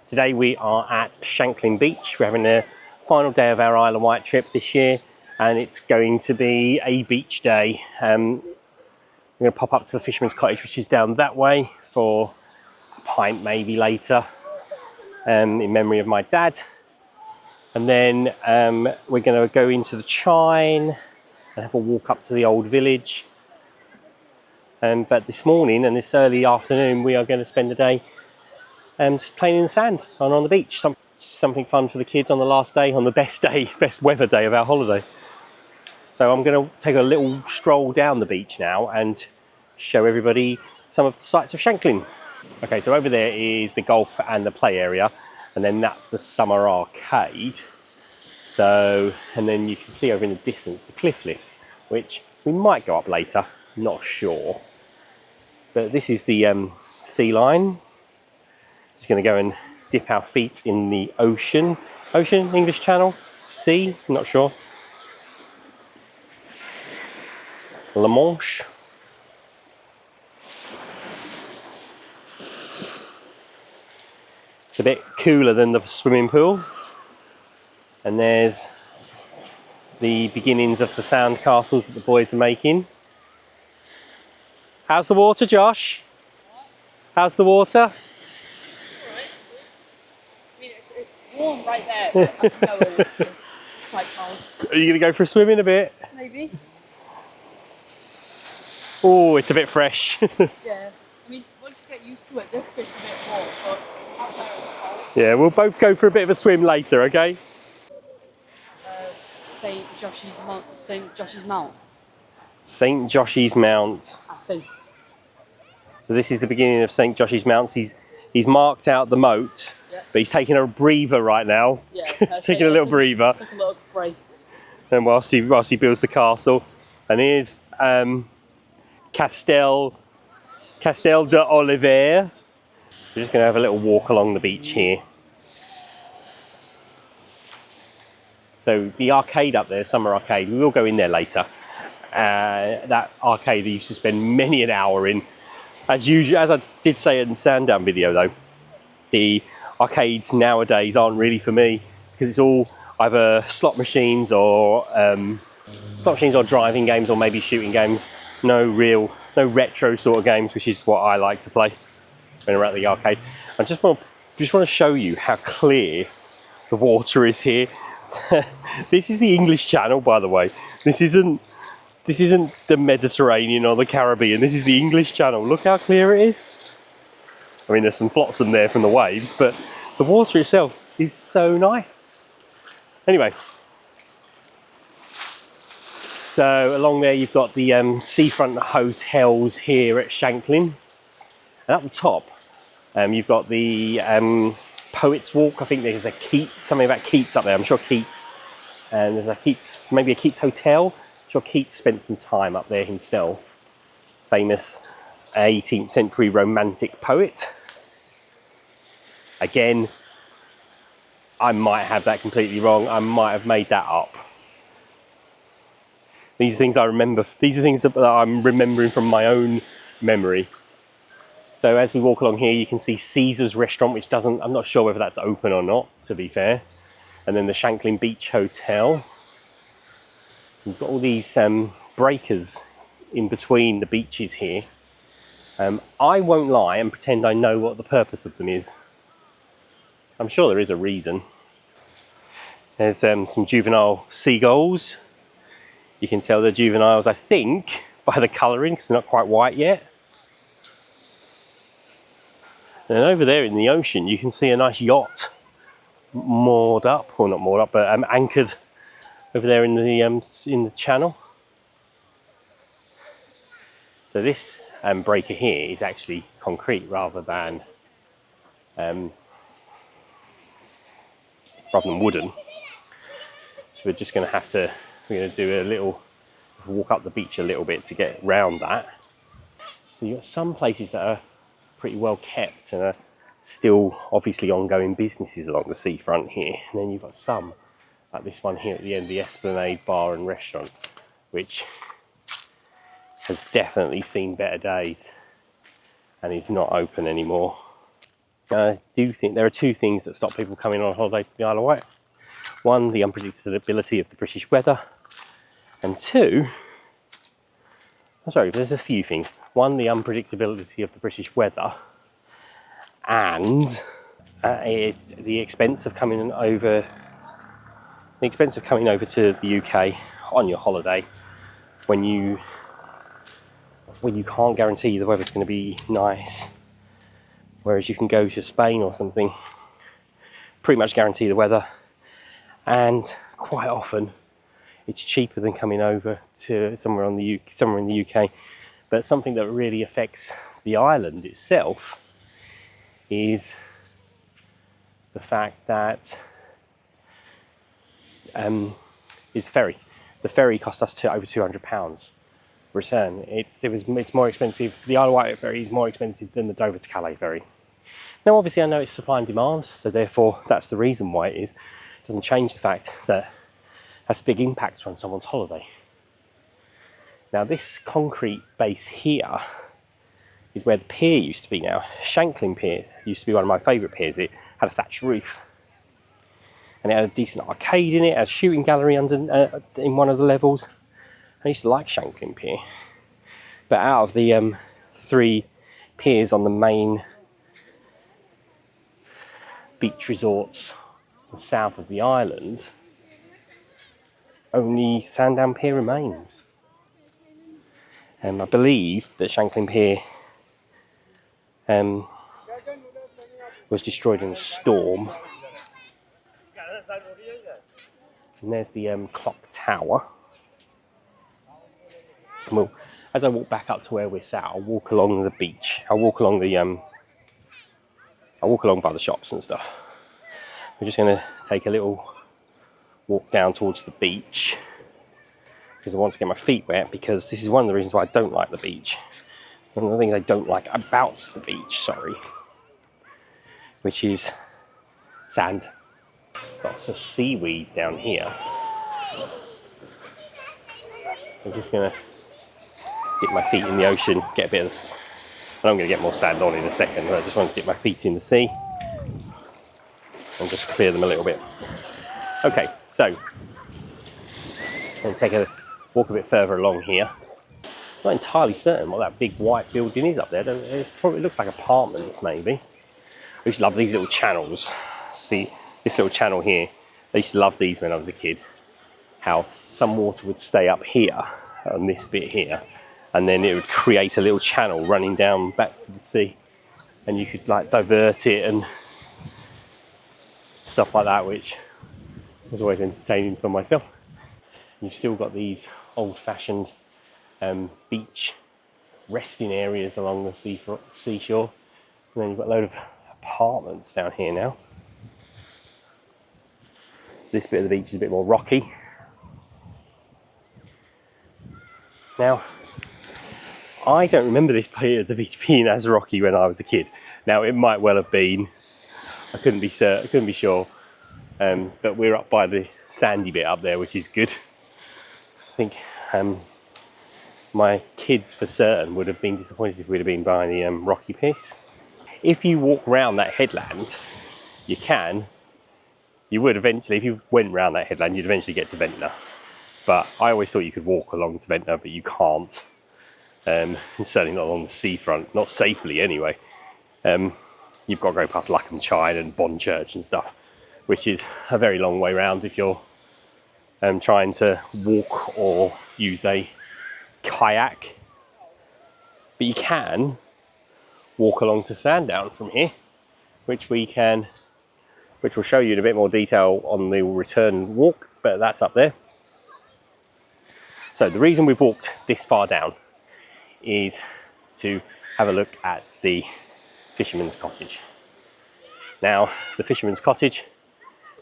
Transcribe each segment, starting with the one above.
Today we are at Shanklin Beach. We're having the final day of our Isle of Wight trip this year, and it's going to be a beach day. We're going to pop up to the Fisherman's cottage, which is down that way, for a pint maybe later, in memory of my dad. And then we're going to go into the Chine and have a walk up to the old village. But this morning and this early afternoon, we are going to spend the day just playing in the sand and on the beach. Something fun for the kids on the last day, on the best weather day of our holiday. So I'm going to take a little stroll down the beach now and show everybody some of the sights of Shanklin. Okay, so over there is the golf and the play area, and then that's the summer arcade. So, and then you can see over in the distance the cliff lift, which we might go up later, not sure. But this is the sea line. Just going to go and dip our feet in the ocean. Ocean, English Channel, sea, not sure. La Manche. It's a bit cooler than the swimming pool. And there's the beginnings of the sand castles that the boys are making. How's the water, Josh? How's the water? Warm right there. It's quite cold. Are you going to go for a swim in a bit? Maybe. Oh, it's a bit fresh. Yeah. I mean, once you get used to it, this bit's a bit warm, but out there it's cold. Yeah, we'll both go for a bit of a swim later, okay? St. Josh's Mount. St. Josh's Mount. St. Josh's Mount. I think. So this is the beginning of St. Josh's Mount. He's marked out the moat, yeah. But he's taking a breather right now. Yeah, taking a little breather. Took a little break. And whilst he builds the castle, and here's Castel de Oliver. We're just going to have a little walk along the beach here. So the arcade up there, summer arcade, we will go in there later. That arcade I used to spend many an hour in. As usual, as I did say in the Sandown video though, the arcades nowadays aren't really for me, because it's all either slot machines or driving games, or maybe shooting games. No retro sort of games, which is what I like to play when we're at the arcade. I just want to show you how clear the water is here. This is the English Channel, by the way. This isn't the Mediterranean or the Caribbean. This is the English Channel. Look how clear it is. I mean, there's some flotsam there from the waves, but the water itself is so nice. Anyway, so along there you've got the seafront hotels here at Shanklin. And up the top, you've got the Poets Walk. I think there's a Keats, something about Keats up there. I'm sure Keats. And there's a Keats, maybe a Keats hotel. I'm sure Keats spent some time up there himself. Famous 18th century romantic poet. Again, I might have that completely wrong. I might have made that up. These are things I remember. These are things that I'm remembering from my own memory. So as we walk along here, you can see Caesar's restaurant, which I'm not sure whether that's open or not, to be fair. And then the Shanklin Beach Hotel. We've got all these breakers in between the beaches here. I won't lie and pretend I know what the purpose of them is. I'm sure there is a reason. There's some juvenile seagulls. You can tell they're juveniles, I think, by the colouring, because they're not quite white yet. And over there in the ocean, you can see a nice yacht moored up, or not moored up, but anchored over there in the channel. So this breaker here is actually concrete rather than wooden. So we're just going to do a little walk up the beach a little bit to get round that. So you've got some places that are pretty well kept and are still obviously ongoing businesses along the seafront here. And then you've got some, like this one here at the end, the Esplanade Bar and Restaurant, which has definitely seen better days and is not open anymore. I do think there are two things that stop people coming on holiday to the Isle of Wight. One, the unpredictability of the British weather, and two, I'm sorry, there's a few things. One, the unpredictability of the British weather, and it's the expense of coming over. The expense of coming over to the UK on your holiday when you can't guarantee the weather's going to be nice, whereas you can go to Spain or something, pretty much guarantee the weather, and quite often it's cheaper than coming over to somewhere in the UK. But something that really affects the island itself is the fact that is the ferry. The ferry cost us over £200 return. It's more expensive. The Isle of Wight ferry is more expensive than the Dover to Calais ferry. Now, obviously, I know it's supply and demand, so therefore that's the reason why it is. It doesn't change the fact that that's a big impact on someone's holiday. Now, this concrete base here is where the pier used to be now. Shanklin Pier used to be one of my favourite piers. It had a thatched roof, and it had a decent arcade in it, it had a shooting gallery under in one of the levels. I used to like Shanklin Pier. But out of the 3 piers on the main beach resorts south of the island, only Sandown Pier remains. I believe that Shanklin Pier was destroyed in a storm. And there's the clock tower. And well, as I walk back up to where we're sat, I'll walk along the beach. I'll walk along by the shops and stuff. We're just going to take a little walk down towards the beach because I want to get my feet wet, because this is one of the reasons why I don't like the beach. One of the things I don't like about the beach, which is sand. Lots of seaweed down here. I'm just going to dip my feet in the ocean, get a bit of... I'm going to get more sand on in a second, but I just want to dip my feet in the sea and just clear them a little bit. Okay, so I'm going to take a walk a bit further along here. I'm not entirely certain what that big white building is up there. It probably looks like apartments, maybe. I used to love these little channels. See this little channel here? I used to love these when I was a kid. How some water would stay up here on this bit here, and then it would create a little channel running down back to the sea, and you could like divert it and stuff like that, which was always entertaining for myself. You've still got these old-fashioned beach resting areas along the seashore, and then you've got a load of apartments down here now. This bit of the beach is a bit more rocky. Now, I don't remember this bit of the beach being as rocky when I was a kid. Now, it might well have been. I couldn't be sure. But we're up by the sandy bit up there, which is good. I think my kids for certain would have been disappointed if we'd have been by the rocky piece. If you walk around that headland, you would eventually, if you went around that headland, you'd eventually get to Ventnor. But I always thought you could walk along to Ventnor, but you can't. And certainly not along the seafront, not safely anyway. You've got to go past Luckham Chine and Bond Church and stuff, which is a very long way round if you're trying to walk or use a kayak. But you can walk along to Sandown from here, which we'll show you in a bit more detail on the return walk, but that's up there. So the reason we've walked this far down is to have a look at the Fisherman's cottage. Now, the Fisherman's cottage,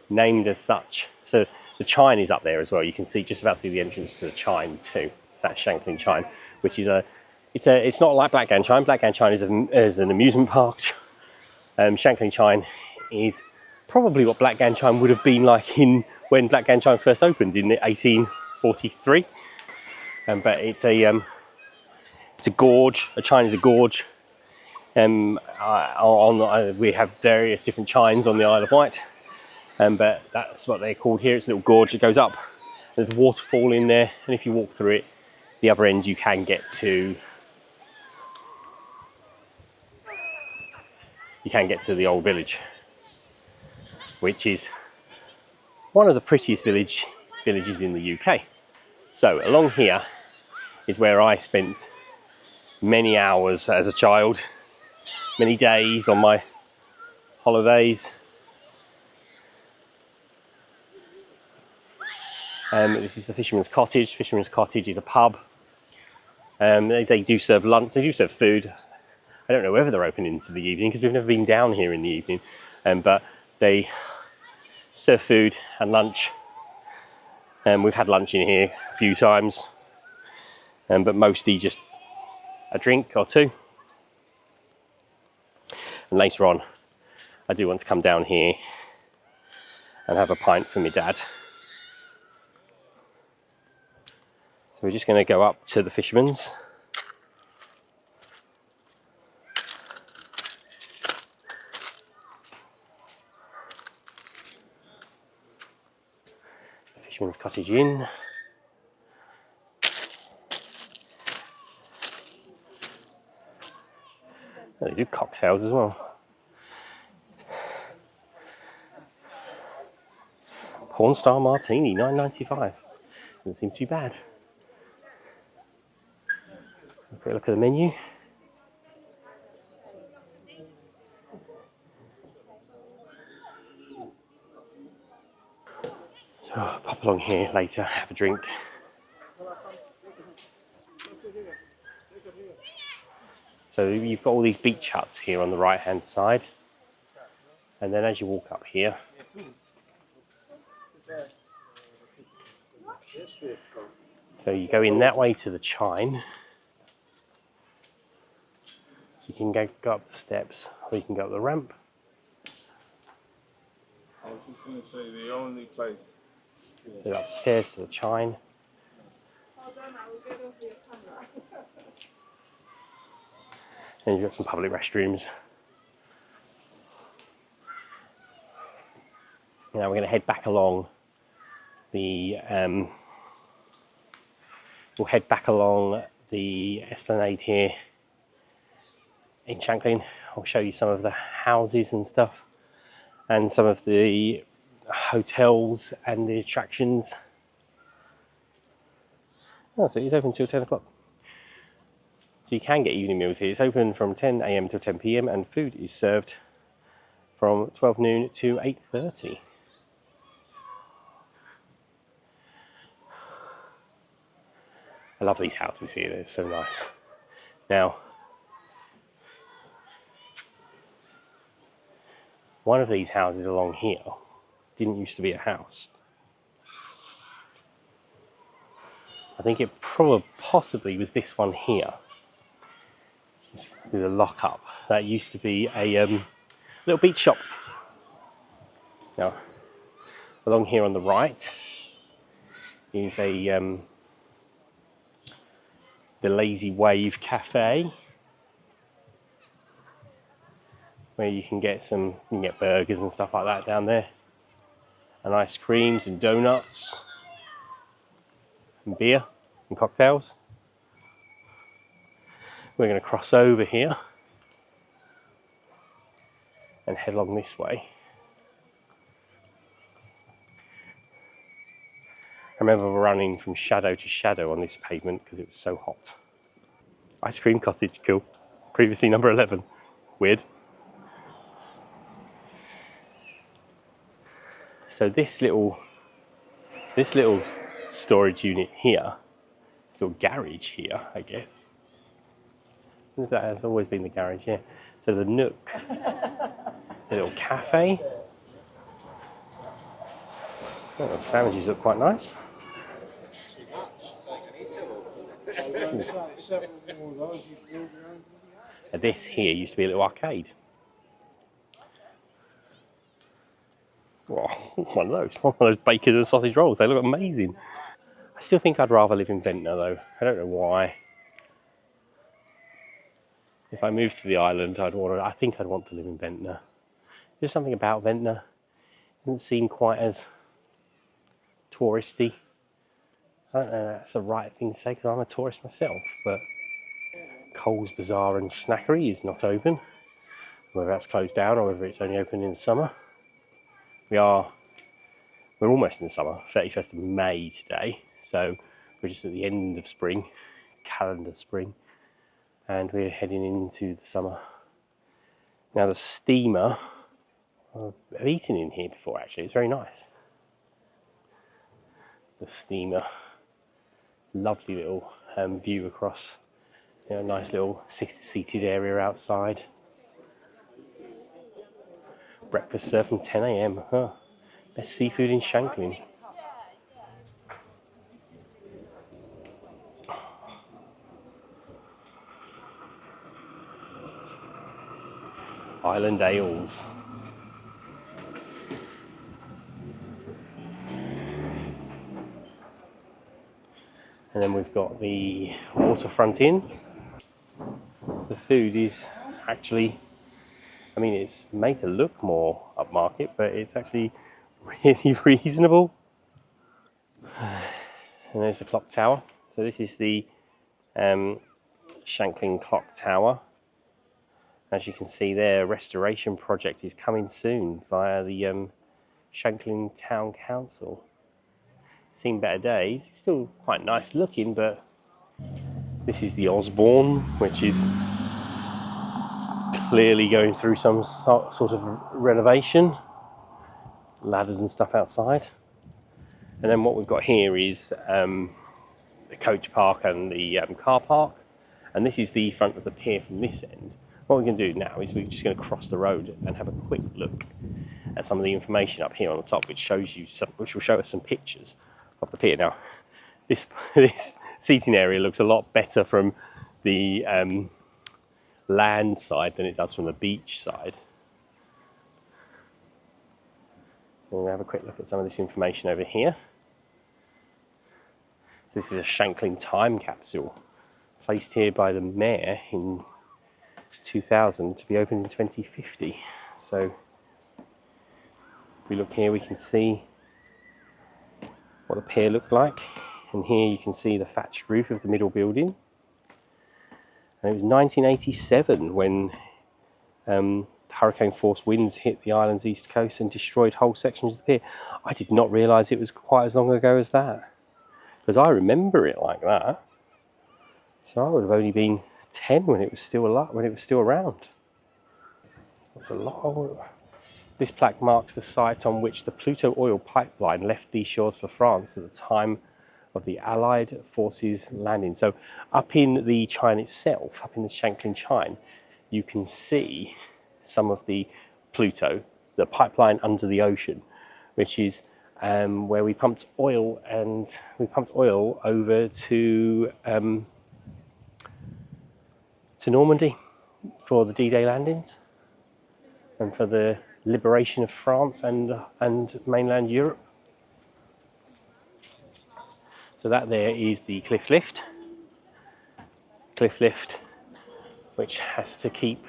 named as such, so the Chine is up there as well. You can just about see the entrance to the Chine too. It's that Shanklin Chine, which is it's not like Blackdown Chine. Blackdown Chine is an amusement park. Shanklin Chine is probably what Blackdown Chine would have been like when Blackdown Chine first opened in 1843. But it's a gorge. A Chine is a gorge. We have various different chines on the Isle of Wight, but that's what they're called here. It's a little gorge that goes up. There's a waterfall in there, and if you walk through it, the other end you can get to the old village, which is one of the prettiest villages in the UK. So along here is where I spent many hours as a child, many days on my holidays. This is the Fisherman's Cottage. Fisherman's Cottage is a pub. They do serve lunch, they do serve food. I don't know whether they're open into the evening because we've never been down here in the evening, but they serve food and lunch. We've had lunch in here a few times, but mostly just a drink or two. And later on, I do want to come down here and have a pint for my dad. So we're just going to go up to the Fisherman's. Fisherman's Cottage Inn. Oh, they do cocktails as well. Porn Star Martini, $9.95. Doesn't seem too bad. A quick look at the menu. So I'll pop along here later, have a drink. So you've got all these beach huts here on the right hand side, and then as you walk up here, so you go in that way to the Chine, so you can go up the steps or you can go up the ramp. I was just going to say the only place. So up the stairs to the Chine. And you've got some public restrooms. Now we're going to head back along the esplanade here in Shanklin. I'll show you some of the houses and stuff, and some of the hotels and the attractions. Oh, so it's open till 10 o'clock. So you can get evening meals here. It's open from 10 AM till 10 PM, and food is served from 12 noon to 8:30. I love these houses here, they're so nice. Now, one of these houses along here didn't used to be a house. I think it possibly was this one here. It's with a lock-up. That used to be a little beach shop. Now, along here on the right is the Lazy Wave Cafe, where you can get burgers and stuff like that down there, and ice creams and donuts and beer and cocktails. We're going to cross over here and head along this way. I remember running from shadow to shadow on this pavement because it was so hot. Ice cream cottage, cool. Previously number 11. Weird. So this little storage unit here, this little garage here, I guess. That has always been the garage, yeah. So the nook, the little cafe. Oh, the sandwiches look quite nice. And this here used to be a little arcade. Wow, one of those bacon and sausage rolls. They look amazing. I still think I'd rather live in Ventnor though. I don't know why. If I moved to the island, I think I'd want to live in Ventnor. There's something about Ventnor. It doesn't seem quite as touristy. I don't know if that's the right thing to say because I'm a tourist myself, but Coles Bazaar and Snackery is not open. Whether that's closed down or whether it's only open in the summer. We're almost in the summer, 31st of May today, so we're just at the end of spring, calendar spring, and we're heading into the summer. Now the steamer, I've eaten in here before actually, it's very nice. The steamer, lovely little view across, nice little seated area outside. Breakfast served from 10 a.m. Huh. Best seafood in Shanklin. Island ales. And then we've got the waterfront inn. The food is actually, it's made to look more upmarket, but it's actually really reasonable. And there's the clock tower. So this is the Shanklin Clock Tower. As you can see there, a restoration project is coming soon via the Shanklin Town Council. Seen better days. It's still quite nice looking, but this is the Osborne, which is clearly going through some sort of renovation. Ladders and stuff outside. And then what we've got here is the coach park and the car park. And this is the front of the pier from this end. What we're going to do now is we're just going to cross the road and have a quick look at some of the information up here on the top, which will show us some pictures of the pier. Now, this seating area looks a lot better from the land side than it does from the beach side. We're going to have a quick look at some of this information over here. This is a Shanklin time capsule placed here by the mayor in 2000 to be opened in 2050. So if we look here, we can see what the pier looked like. And here you can see the thatched roof of the middle building. And it was 1987 when hurricane force winds hit the island's east coast and destroyed whole sections of the pier. I did not realise it was quite as long ago as that, because I remember it like that. So I would have only been 10 when it was still around. It was a lot older. This plaque marks the site on which the Pluto oil pipeline left these shores for France at the time of the Allied forces landing. So up in the Chine itself, up in the Shanklin Chine, you can see some of the Pluto, the pipeline under the ocean, which is where we pumped oil over to Normandy for the D-Day landings and for the liberation of France and mainland Europe. So that there is the cliff lift, which has to keep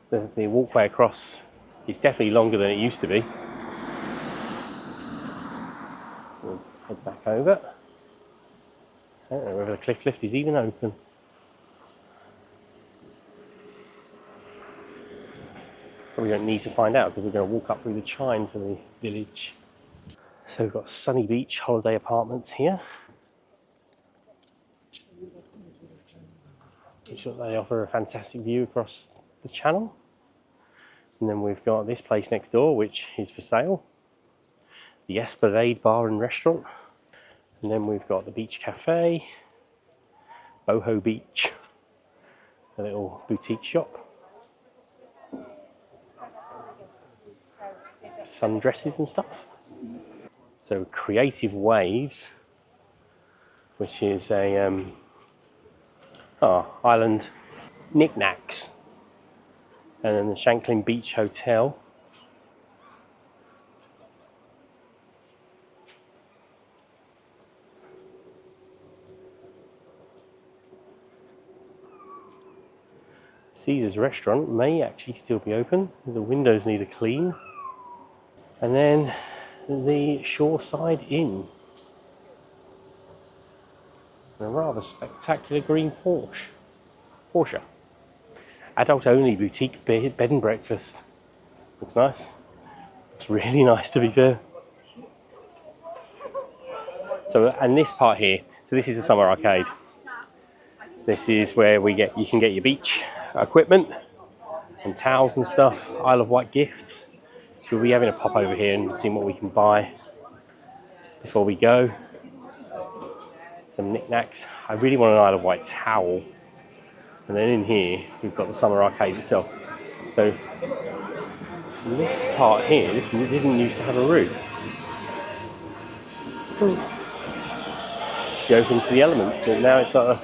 the walkway across. Is definitely longer than it used to be. We'll head back over. I don't know whether the cliff lift is even open. But we don't need to find out because we're going to walk up through the Chine to the village. So we've got Sunny Beach holiday apartments here, which they offer a fantastic view across the channel. And then we've got this place next door, which is for sale, the Esplanade Bar and Restaurant. And then we've got the Beach Cafe, Boho Beach, a little boutique shop, sundresses and stuff. So Creative Waves, which is a island knickknacks, and then the Shanklin Beach Hotel. Caesar's restaurant may actually still be open. The windows need a clean. And then the Shoreside Inn. A rather spectacular green Porsche. Adult only boutique bed and breakfast. Looks nice. It's really nice, to be fair. So, and this part here, so this is the summer arcade. This is where you can get your beach equipment and towels and stuff, Isle of Wight gifts. So we'll be having a pop over here and seeing what we can buy before we go. Some knickknacks. I really want an Isle of Wight towel. And then in here, we've got the summer arcade itself. So this part here, this didn't used to have a roof. Be open to the elements, but now it's got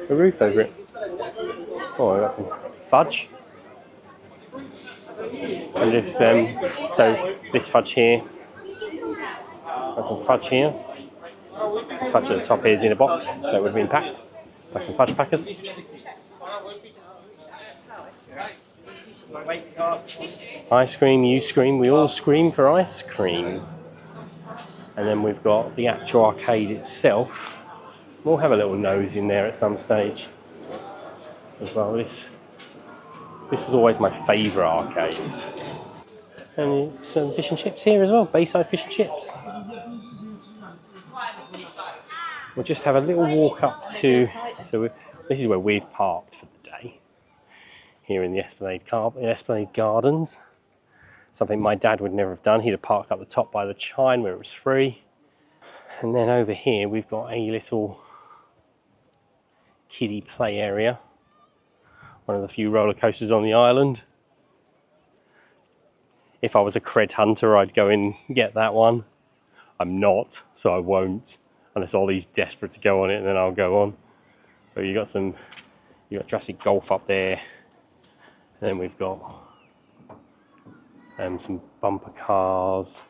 a roof over it. Oh, I got some fudge. And if so this fudge here, got some fudge here. This fudge at the top here is in a box, so it would have been packed by some fudge packers. Ice cream, you scream, we all scream for ice cream. And then we've got the actual arcade itself. We'll have a little nose in there at some stage as well. This was always my favourite arcade. And some fish and chips here as well, Bayside fish and chips. We'll just have a little walk up to, this is where we've parked for the day, here in the Esplanade Gardens. Something my dad would never have done. He'd have parked up the top by the Chine where it was free. And then over here we've got a little kiddie play area. One of the few roller coasters on the island. If I was a cred hunter, I'd go and get that one. I'm not, so I won't. Unless Ollie's desperate to go on it, and then I'll go on. But you got Jurassic Golf up there. And then we've got some bumper cars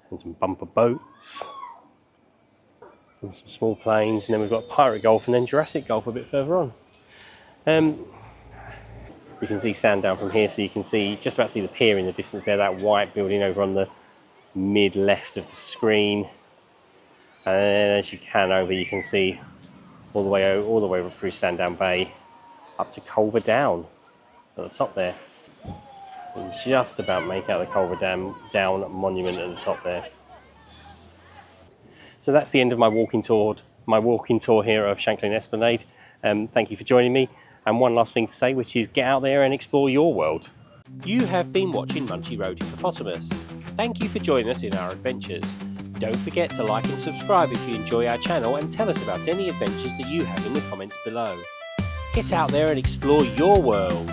and some bumper boats and some small planes, and then we've got Pirate Golf and then Jurassic Golf a bit further on. You can see Sandown from here, so you can just about see the pier in the distance there, that white building over on the mid left of the screen. And then as you can see all the way over through Sandown Bay up to Culver Down at the top there. You can just about make out the Culver Down monument at the top there. So that's the end of my walking tour here of Shanklin Esplanade. Thank you for joining me. And one last thing to say, which is get out there and explore your world. You have been watching Munchy Road Hippopotamus. Thank you for joining us in our adventures. Don't forget to like and subscribe if you enjoy our channel, and tell us about any adventures that you have in the comments below. Get out there and explore your world.